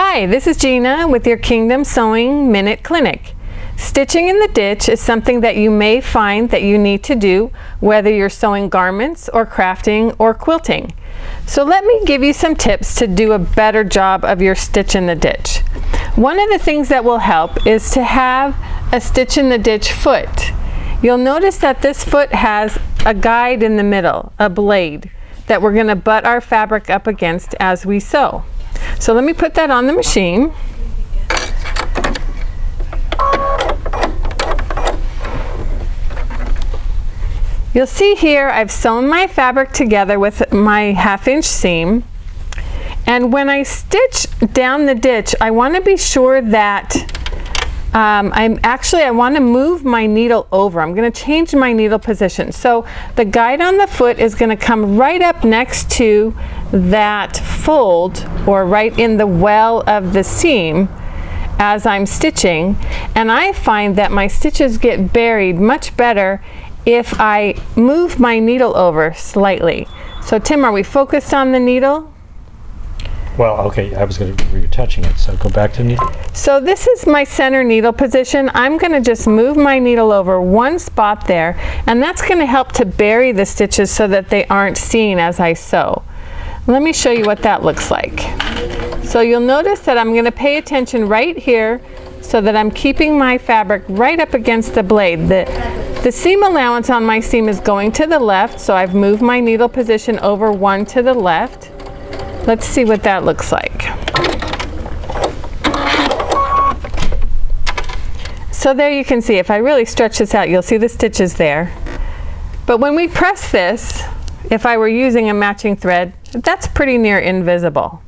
Hi, this is Gina with your Kingdom Sewing Minute Clinic. Stitching in the ditch is something that you may find that you need to do whether you're sewing garments or crafting or quilting. So let me give you some tips to do a better job of your stitch in the ditch. One of the things that will help is to have a stitch in the ditch foot. You'll notice that this foot has a guide in the middle, a blade, that we're going to butt our fabric up against as we sew. So let me put that on the machine. You'll see here I've sewn my fabric together with my 1/2-inch seam, and when I stitch down the ditch I want to be sure that I want to move my needle over. I'm going to change my needle position. So the guide on the foot is going to come right up next to that fold, or right in the well of the seam as I'm stitching, and I find that my stitches get buried much better if I move my needle over slightly. So Tim, are we focused on the needle? Well, okay, I was going to, we were touching it, so go back to needle. So this is my center needle position. I'm going to just move my needle over one spot there, and that's going to help to bury the stitches so that they aren't seen as I sew. Let me show you what that looks like. So you'll notice that I'm going to pay attention right here so that I'm keeping my fabric right up against the blade. The seam allowance on my seam is going to the left, so I've moved my needle position over one to the left. Let's see what that looks like. So there you can see, if I really stretch this out, you'll see the stitches there. But when we press this, if I were using a matching thread, that's pretty near invisible.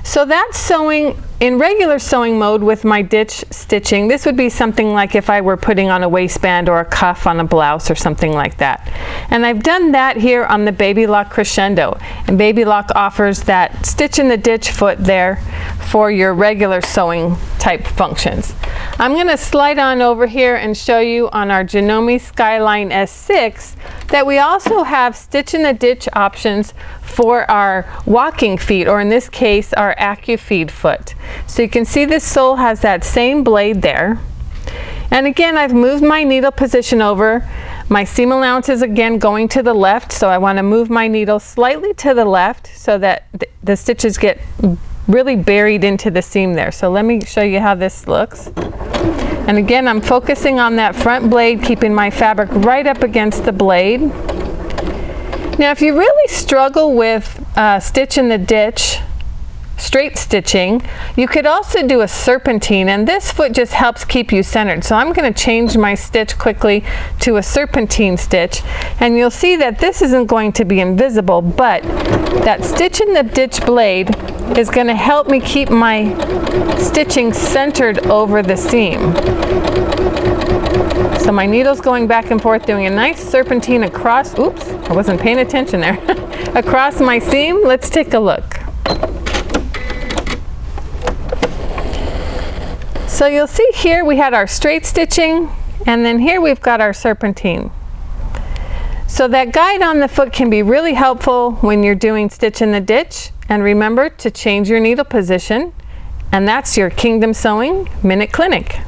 So that's sewing in regular sewing mode with my ditch stitching. This would be something like if I were putting on a waistband or a cuff on a blouse or something like that. And I've done that here on the Baby Lock Crescendo. And Baby Lock offers that stitch in the ditch foot there for your regular sewing type functions. I'm going to slide on over here and show you on our Janome Skyline S6 that we also have stitch in the ditch options for our walking feet, or in this case our AccuFeed foot. So you can see this sole has that same blade there. And again, I've moved my needle position over. My seam allowance is again going to the left, so I want to move my needle slightly to the left so that the stitches get really buried into the seam there. So let me show you how this looks. And again, I'm focusing on that front blade, keeping my fabric right up against the blade. Now if you really struggle with stitch in the ditch, straight stitching, you could also do a serpentine, and this foot just helps keep you centered. So I'm going to change my stitch quickly to a serpentine stitch, and you'll see that this isn't going to be invisible, but that stitch in the ditch blade is going to help me keep my stitching centered over the seam. So my needle's going back and forth doing a nice serpentine across, oops, I wasn't paying attention there, across my seam. Let's take a look. So you'll see here we had our straight stitching, and then here we've got our serpentine. So that guide on the foot can be really helpful when you're doing stitch in the ditch. And remember to change your needle position. And that's your Kingdom Sewing Minute Clinic.